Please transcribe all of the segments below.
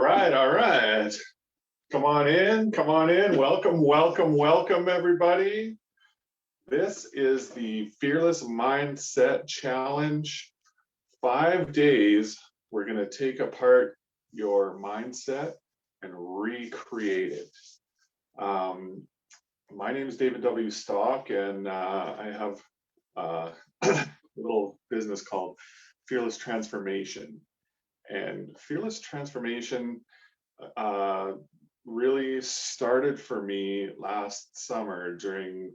All right. Come on in, come on in. Welcome, welcome, welcome, everybody. This is the Fearless Mindset Challenge. 5 days, we're going to take apart your mindset and recreate it. My name is David W. Stock, and I have a little business called Fearless Transformation. And Fearless Transformation really started for me last summer during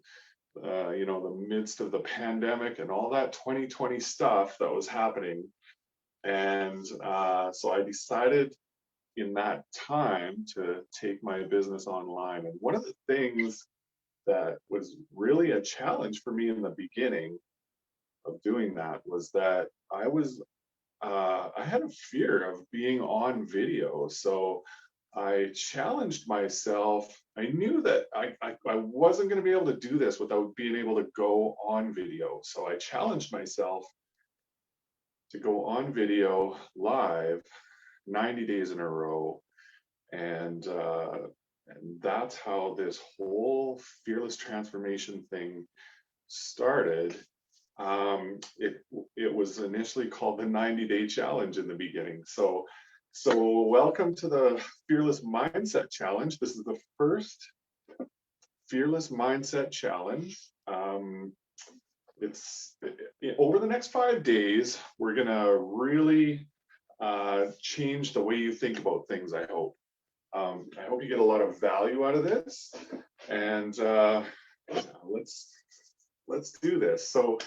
the midst of the pandemic and all that 2020 stuff that was happening. And so I decided in that time to take my business online. And one of the things that was really a challenge for me in the beginning of doing that was that I had a fear of being on video. So I challenged myself. I knew that I wasn't going to be able to do this without being able to go on video. So I challenged myself to go on video live 90 days in a row. And that's how this whole Fearless Transformation thing started. It was initially called the 90-day challenge in the beginning. So welcome to the Fearless Mindset Challenge. This is the first Fearless Mindset Challenge. Over the next 5 days, we're gonna really change the way you think about things, I hope. I hope you get a lot of value out of this, and let's do this. So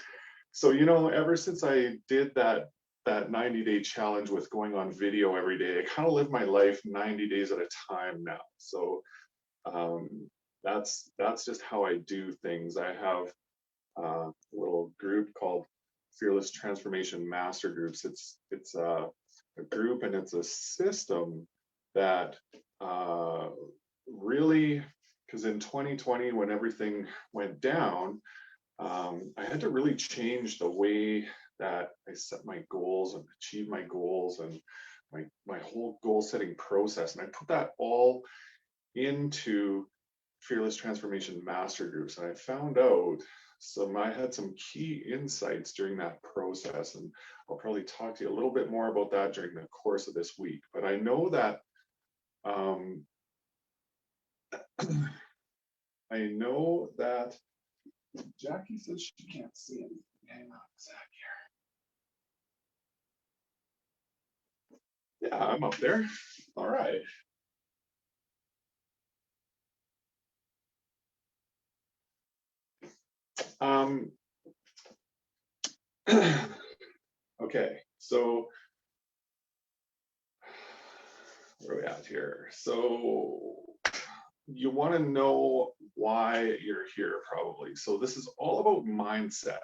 ever since I did that 90-day challenge with going on video every day, I kind of live my life 90 days at a time now. So that's just how I do things. I have a little group called Fearless Transformation Master Groups. It's a group, and it's a system that really, because in 2020 when everything went down, I had to really change the way that I set my goals and achieve my goals, and my whole goal setting process. And I put that all into Fearless Transformation Master Groups. And I found out I had some key insights during that process. And I'll probably talk to you a little bit more about that during the course of this week. But I know that Jackie says she can't see anything. Hang on a sec here. Yeah, I'm up there. All right. Okay, so where are we at here? So you want to know why you're here, probably. So this is all about mindset.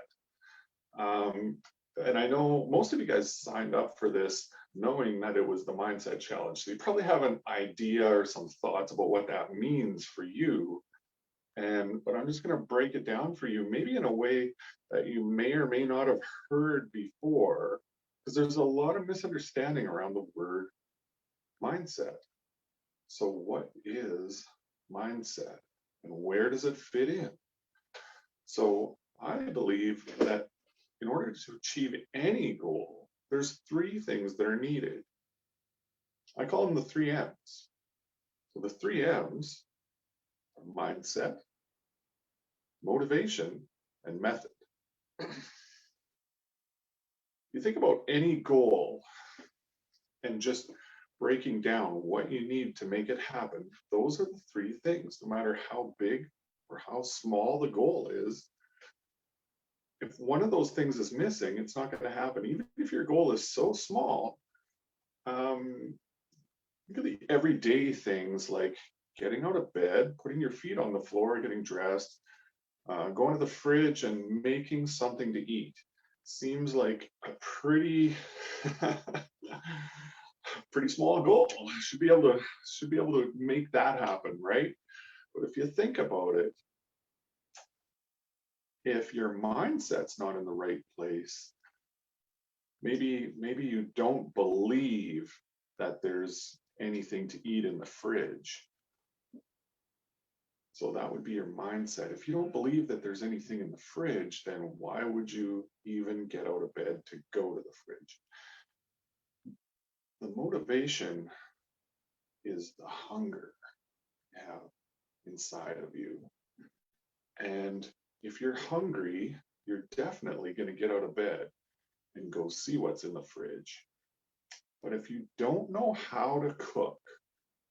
And I know most of you guys signed up for this knowing that it was the Mindset Challenge. So you probably have an idea or some thoughts about what that means for you. But I'm just going to break it down for you, maybe in a way that you may or may not have heard before, because there's a lot of misunderstanding around the word mindset. So what is mindset, and where does it fit in? So I believe that in order to achieve any goal, there's 3 things that are needed. I call them the 3 M's. So the 3 M's are mindset, motivation, and method. You think about any goal and just breaking down what you need to make it happen. Those are the 3 things, no matter how big or how small the goal is. If one of those things is missing, it's not going to happen. Even if your goal is so small, look at the everyday things like getting out of bed, putting your feet on the floor, getting dressed, going to the fridge and making something to eat. Seems like a pretty pretty small goal. Should be able to make that happen, right? But if you think about it, if your mindset's not in the right place, maybe you don't believe that there's anything to eat in the fridge. So that would be your mindset. If you don't believe that there's anything in the fridge, then why would you even get out of bed to go to the fridge? The motivation is the hunger you have inside of you. And if you're hungry, you're definitely going to get out of bed and go see what's in the fridge. But if you don't know how to cook,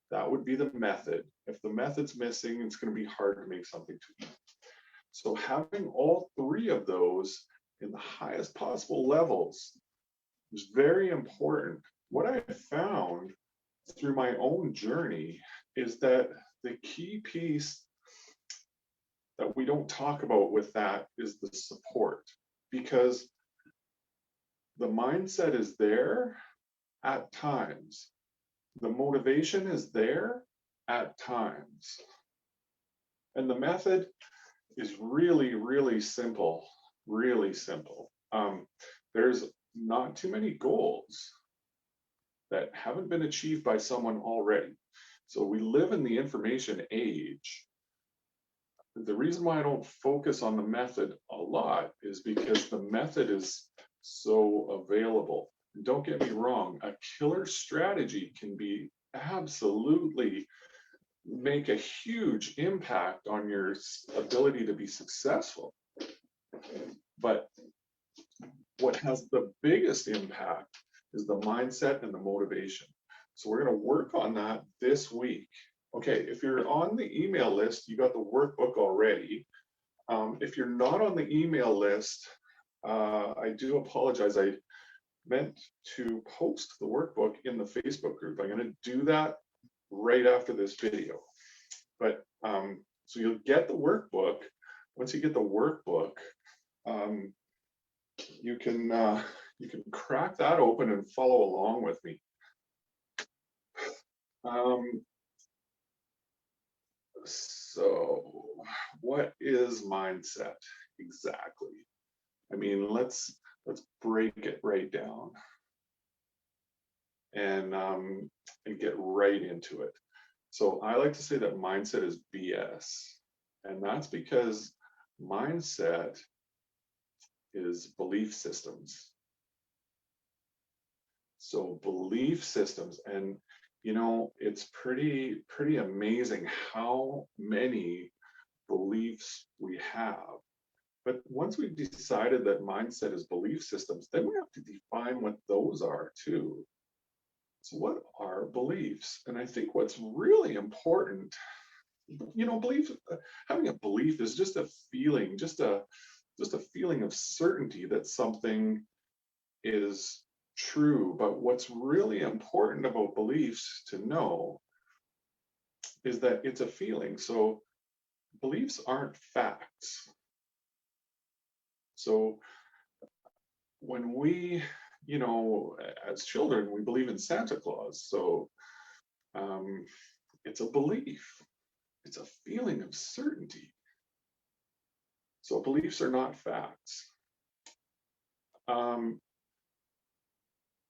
that would be the method. If the method's missing, it's going to be hard to make something to eat. So having all three of those in the highest possible levels is very important. What I found through my own journey is that the key piece that we don't talk about with that is the support, because the mindset is there at times. The motivation is there at times. And the method is really, really simple, really simple. There's not too many goals that haven't been achieved by someone already. So we live in the information age. The reason why I don't focus on the method a lot is because the method is so available. And don't get me wrong, a killer strategy can be absolutely make a huge impact on your ability to be successful. But what has the biggest impact is the mindset and the motivation. So we're going to work on that this week. Okay, if you're on the email list, you got the workbook already. If you're not on the email list, I do apologize. I meant to post the workbook in the Facebook group. I'm going to do that right after this video. But so you'll get the workbook. Once you get the workbook, you can crack that open and follow along with me. So what is mindset exactly? I mean, let's break it right down and get right into it. So I like to say that mindset is BS, and that's because mindset is belief systems. So belief systems, and you know, it's pretty amazing how many beliefs we have. But once we've decided that mindset is belief systems, then we have to define what those are too. So what are beliefs? And I think what's really important, you know, having a belief is just a feeling, just a feeling of certainty that something is true. But what's really important about beliefs to know is that it's a feeling. So beliefs aren't facts. So when we, you know, as children, we believe in Santa Claus. So it's a belief, it's a feeling of certainty. So beliefs are not facts.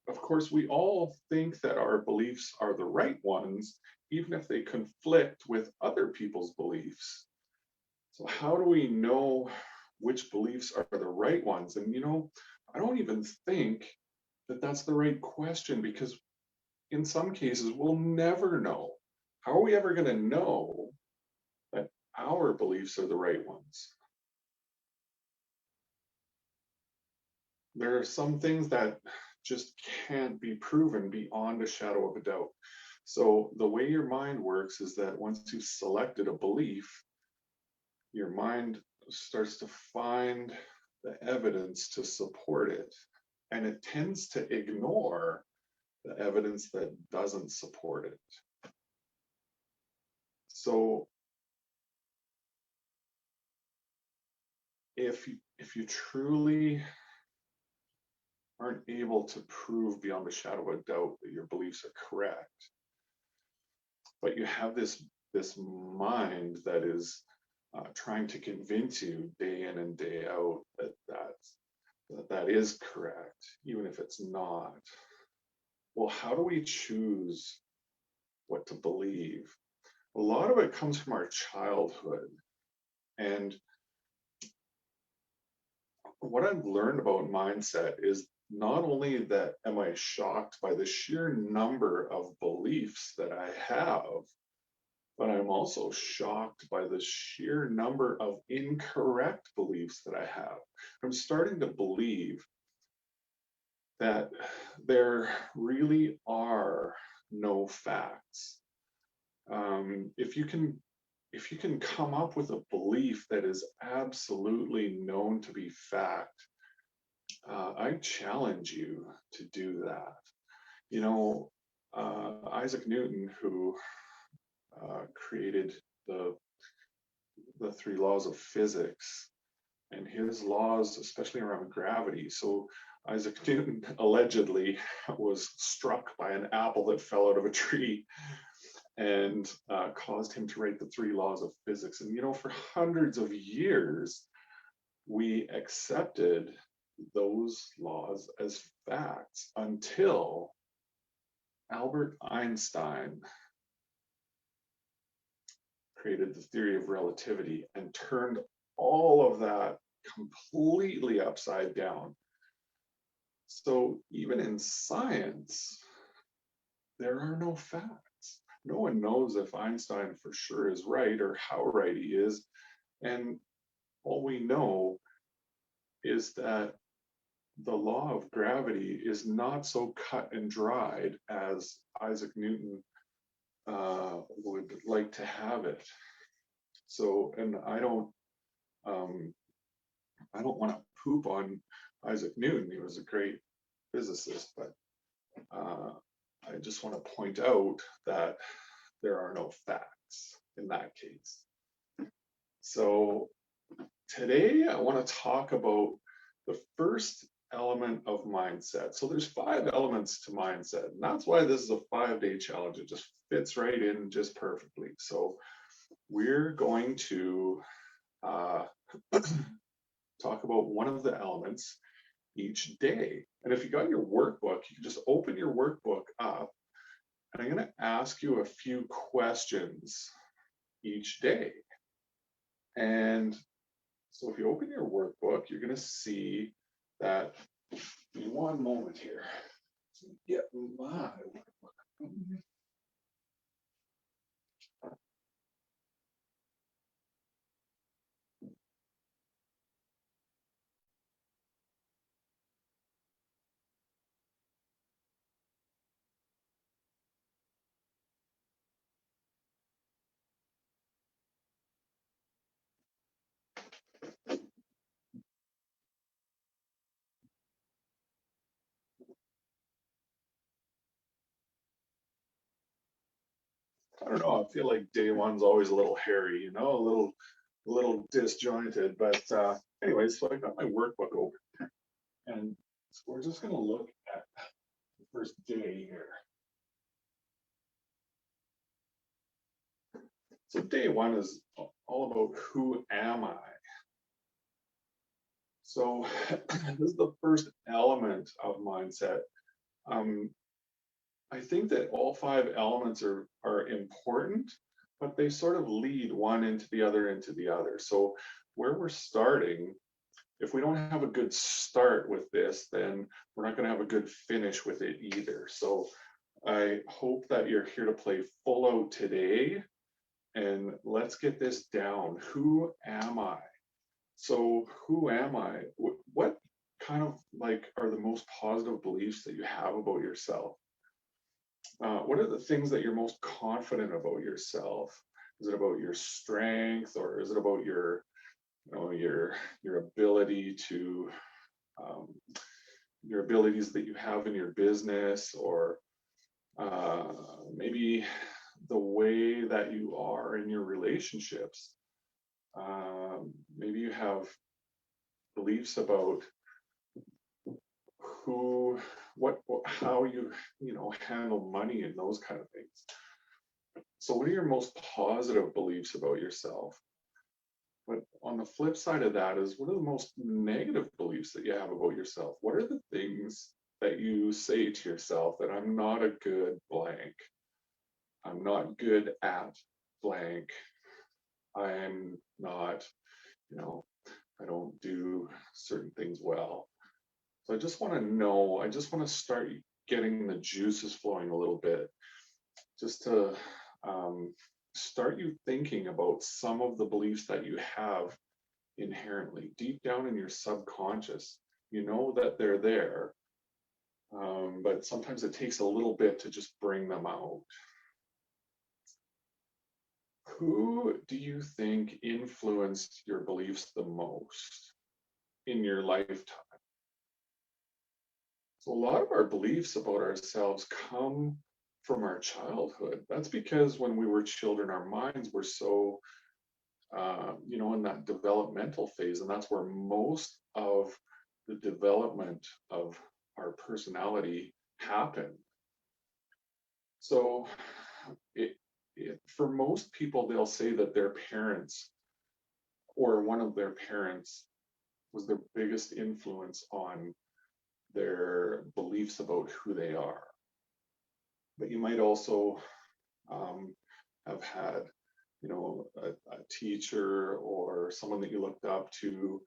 Of course, we all think that our beliefs are the right ones, even if they conflict with other people's beliefs. So how do we know which beliefs are the right ones? And you know, I don't even think that that's the right question, because in some cases we'll never know. How are we ever going to know that our beliefs are the right ones? There are some things that just can't be proven beyond a shadow of a doubt. So the way your mind works is that once you've selected a belief, your mind starts to find the evidence to support it, and it tends to ignore the evidence that doesn't support it. So if you truly aren't able to prove beyond a shadow of a doubt that your beliefs are correct, but you have this mind that is trying to convince you day in and day out that that is correct, even if it's not. Well, how do we choose what to believe. A lot of it comes from our childhood. And what I've learned about mindset is not only that am I shocked by the sheer number of beliefs that I have, but I'm also shocked by the sheer number of incorrect beliefs that I have. I'm starting to believe that there really are no facts. If you can come up with a belief that is absolutely known to be fact, I challenge you to do that. You know, Isaac Newton, who created the three laws of physics, and his laws, especially around gravity. So Isaac Newton allegedly was struck by an apple that fell out of a tree and caused him to write the three laws of physics. And for hundreds of years, we accepted those laws as facts until Albert Einstein created the theory of relativity and turned all of that completely upside down. So even in science, there are no facts. No one knows if Einstein for sure is right or how right he is. And all we know is that the law of gravity is not so cut and dried as Isaac Newton would like to have it. So, and I don't want to poop on Isaac Newton. He was a great physicist, but I just want to point out that there are no facts in that case. So today I want to talk about the first element of mindset. So there's 5 elements to mindset, and that's why this is a 5-day challenge. It just fits right in just perfectly. So we're going to talk about one of the elements each day. And if you got your workbook, you can just open your workbook up, and I'm going to ask you a few questions each day. And so if you open your workbook, you're going to see that in one moment here. Get my workbook. I don't know. I feel like day one's always a little hairy, a little disjointed. But anyways, so I got my workbook open, and so we're just going to look at the first day here. So day one is all about who am I? So this is the first element of mindset. I think that all 5 elements are important, but they sort of lead one into the other. So where we're starting, if we don't have a good start with this, then we're not going to have a good finish with it either. So I hope that you're here to play full out today, and let's get this down. Who am I? So who am I? What kind of are the most positive beliefs that you have about yourself? What are the things that you're most confident about yourself? Is it about your strength, or is it about your ability to your abilities that you have in your business, or maybe the way that you are in your relationships? Maybe you have beliefs about how you handle money and those kind of things. So what are your most positive beliefs about yourself? But on the flip side of that is, what are the most negative beliefs that you have about yourself? What are the things that you say to yourself that I'm not a good blank? I'm not good at blank. I'm not, you know, I don't do certain things well. So I just want to know, I just want to start getting the juices flowing a little bit, just to um, start you thinking about some of the beliefs that you have inherently deep down in your subconscious. You know that they're there, but sometimes it takes a little bit to just bring them out. Who do you think influenced your beliefs the most in your lifetime? So, a lot of our beliefs about ourselves come from our childhood. That's because when we were children, our minds were so, in that developmental phase, and that's where most of the development of our personality happened. So, for most people, they'll say that their parents or one of their parents was their biggest influence on their beliefs about who they are. But you might also um, have had, a teacher or someone that you looked up to,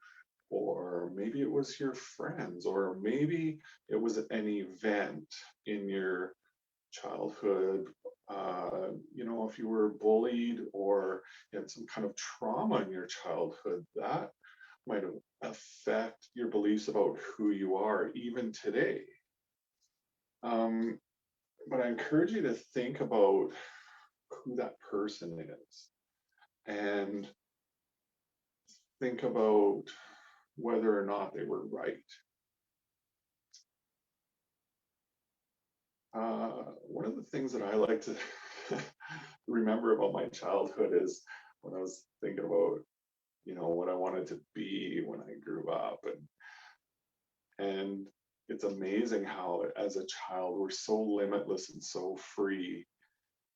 or maybe it was your friends, or maybe it was an event in your childhood. If you were bullied or you had some kind of trauma in your childhood, that might affect your beliefs about who you are even today. Um, but I encourage you to think about who that person is and think about whether or not they were right. One of the things that I like to remember about my childhood is when I was thinking about, what I wanted to be when I grew up, and it's amazing how as a child we're so limitless and so free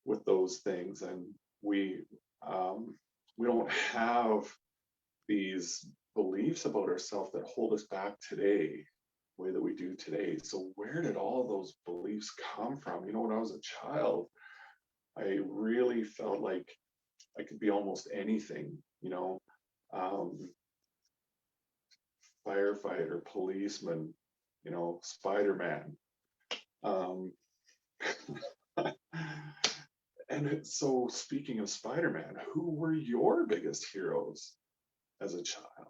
with those things, and we um, we don't have these beliefs about ourselves that hold us back today the way that we do today. So where did all of those beliefs come from? When I was a child, I really felt like I could be almost anything, um, firefighter, policeman, Spider-Man. Um, so speaking of Spider-Man, who were your biggest heroes as a child?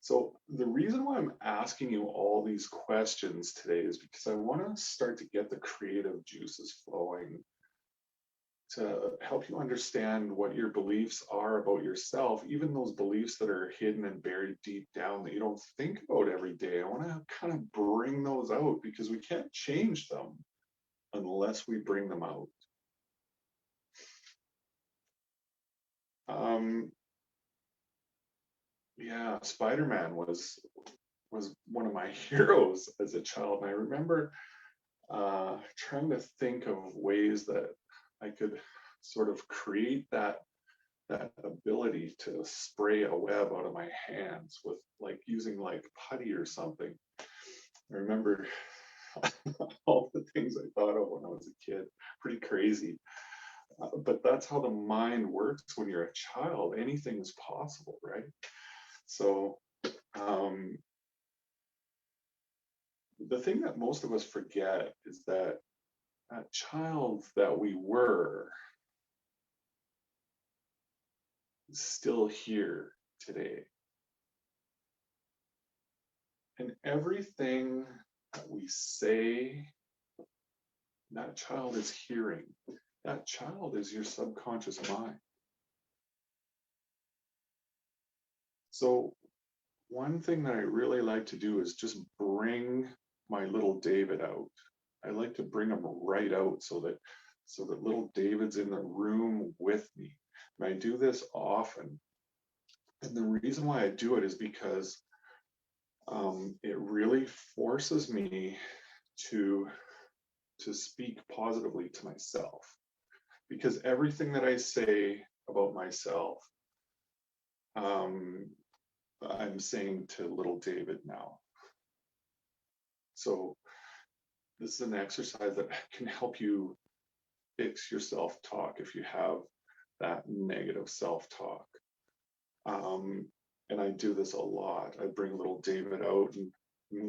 So the reason why I'm asking you all these questions today is because I want to start to get the creative juices flowing to help you understand what your beliefs are about yourself, even those beliefs that are hidden and buried deep down that you don't think about every day. I want to kind of bring those out because we can't change them unless we bring them out. Um, yeah, Spider-Man was one of my heroes as a child, and I remember trying to think of ways that I could sort of create that ability to spray a web out of my hands with like using like putty or something. I remember all the things I thought of when I was a kid. Pretty crazy. But that's how the mind works when you're a child. Anything is possible, right? So um, the thing that most of us forget is that child that we were is still here today. And everything that we say, that child is hearing. That child is your subconscious mind. So, one thing that I really like to do is just bring my little David out. I like to bring him right out so that little David's in the room with me. And I do this often. And the reason why I do it is because it really forces me to to speak positively to myself, because everything that I say about myself, um, I'm saying to little David now. So this is an exercise that can help you fix your self-talk if you have that negative self-talk. And I do this a lot. I bring little David out and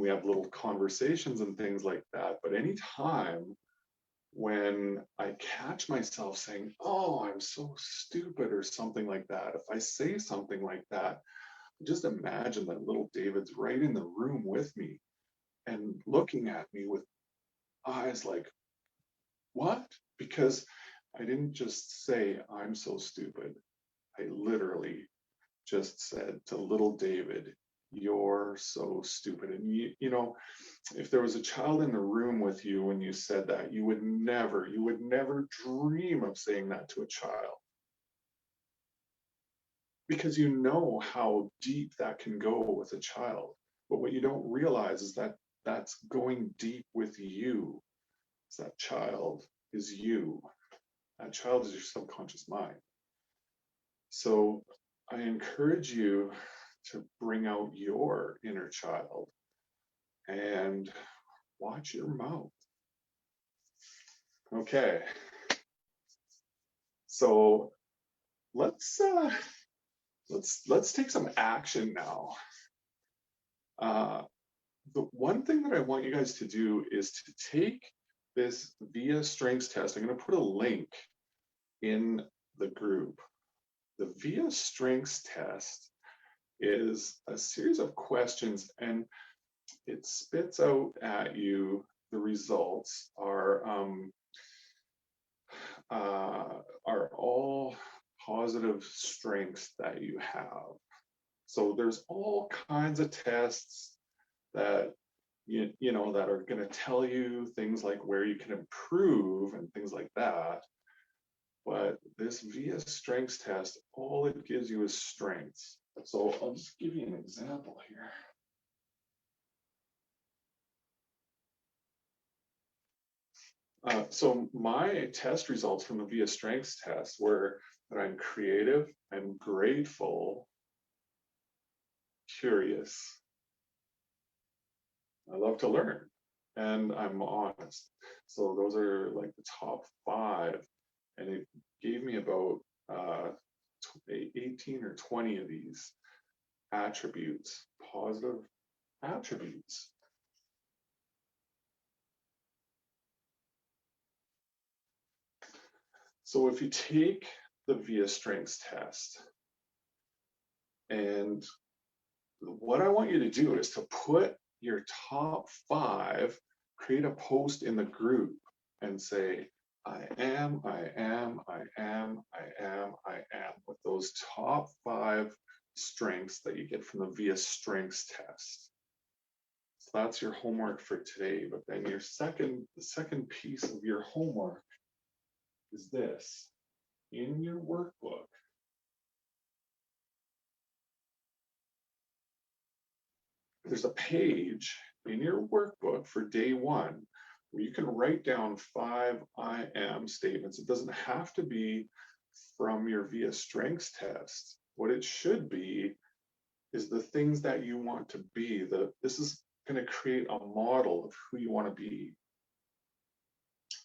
we have little conversations and things like that. But anytime when I catch myself saying, "Oh, I'm so stupid," or something like that, if I say something like that, just imagine that little David's right in the room with me and looking at me with eyes like, "What?" Because I didn't just say, "I'm so stupid." I literally just said to little David, "You're so stupid." And you know, if there was a child in the room with you when you said that, you would never dream of saying that to a child, because you know how deep that can go with a child. But what you don't realize is that that's going deep with you. Is that child is you. That child is your subconscious mind. So I encourage you to bring out your inner child and watch your mouth. Okay, so let's let's take some action now. The one thing that I want you guys to do is to take this VIA Strengths test. I'm going to put a link in the group. The VIA Strengths test is a series of questions, and it spits out at you the results are all positive strengths that you have. So there's all kinds of tests that you know that are going to tell you things like where you can improve and things like that. But this VIA Strengths test, all it gives you is strengths. So I'll just give you an example here. So my test results from the VIA Strengths test were that I'm creative, I'm grateful, curious, I love to learn, and I'm honest. So those are like the top 5, and it gave me about 18 or 20 of these attributes, positive attributes. So if you take the VIA Strengths test, and what I want you to do is to put your top 5, create a post in the group and say, I am, I am, I am, I am, I am, with those top 5 strengths that you get from the VIA Strengths test. So that's your homework for today. But then the second piece of your homework is this. In your workbook, there's a page in your workbook for day 1 where you can write down 5 I am statements. It doesn't have to be from your VIA Strengths test. What it should be is the things that you want to be. This is going to create a model of who you want to be,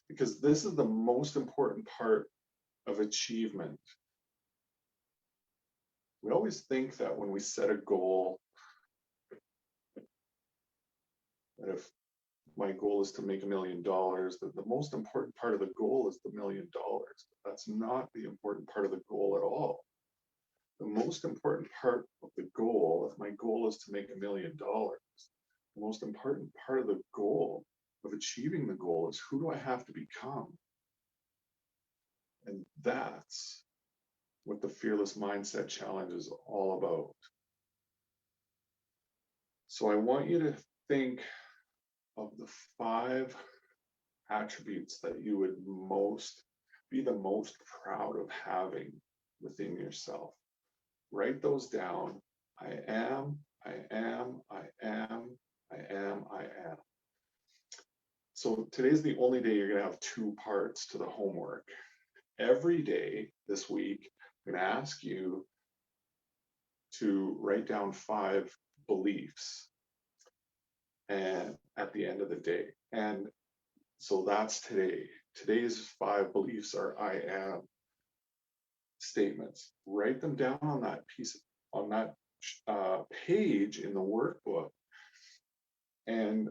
because this is the most important part of achievement. We always think that when we set a goal, that if my goal is to make $1 million, that the most important part of the goal is the $1 million. That's not the important part of the goal at all. The most important part of the goal, if my goal is to make $1 million, the most important part of the goal, of achieving the goal, is who do I have to become? And that's what the Fearless Mindset Challenge is all about. So I want you to think of the 5 attributes that you would be the most proud of having within yourself. Write those down. I am, I am, I am, I am, I am. So today's the only day you're going to have 2 parts to the homework. Every day this week, I'm going to ask you to write down 5 beliefs and at the end of the day. And so that's today. today's 5 beliefs are I am statements. Write them down on that on that page in the workbook. And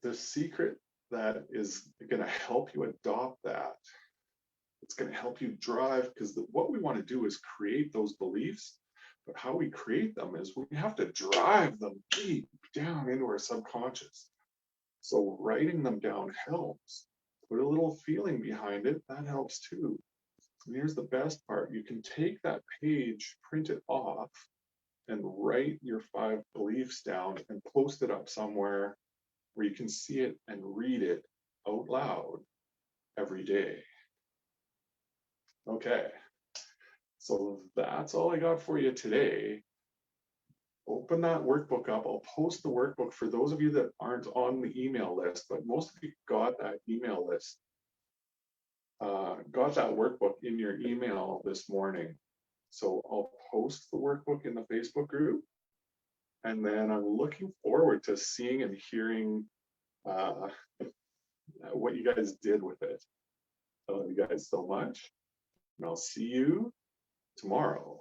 the secret that is going to help you adopt that, it's going to help you drive, because what we want to do is create those beliefs, but how we create them is we have to drive them deep down into our subconscious. So writing them down helps. Put a little feeling behind it, that helps too. And here's the best part. You can take that page, print it off, and write your 5 beliefs down and post it up somewhere where you can see it and read it out loud every day. Okay, so that's all I got for you today. Open that workbook up. I'll post the workbook for those of you that aren't on the email list, but most of you got that email list, got that workbook in your email this morning. So I'll post the workbook in the Facebook group, and then I'm looking forward to seeing and hearing what you guys did with it. I love you guys so much, and I'll see you tomorrow.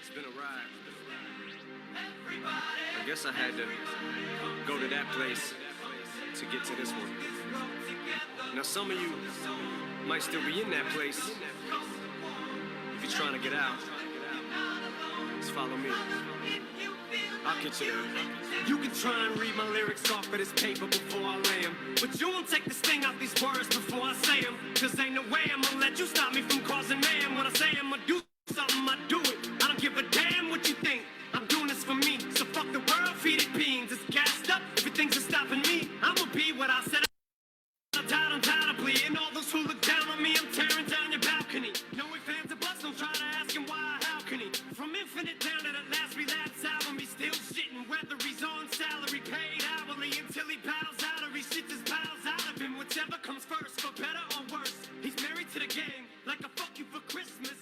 It's been a ride. I guess I had to go to that place to get to this one. Now some of you might still be in that place. If you're trying to get out, just follow me. I'll get you there. You can try and read my lyrics off of this paper before I lay them, but you won't take the sting out these words before I say them. Cause ain't no way I'm gonna let you stop me from causing mayhem. When I say I'm gonna do something, I do it. I don't give a damn what you think. I'm doing this for me. So fuck the world, feed it beans. It's gassed up. Everything's just stopping me. I'ma be what I said. I'm tired undoubtedly. And all those who look down on me, I'm tearing down your balcony. No ifs, ands, or buts. Don't try to ask him why or how can he. From infinite down to the last relapse album, he's still shitting. Whether he's on salary, paid hourly, until he bows out or he shits his bowels out of him. Whichever comes first, for better or worse. He's married to the game, like a fuck you for Christmas.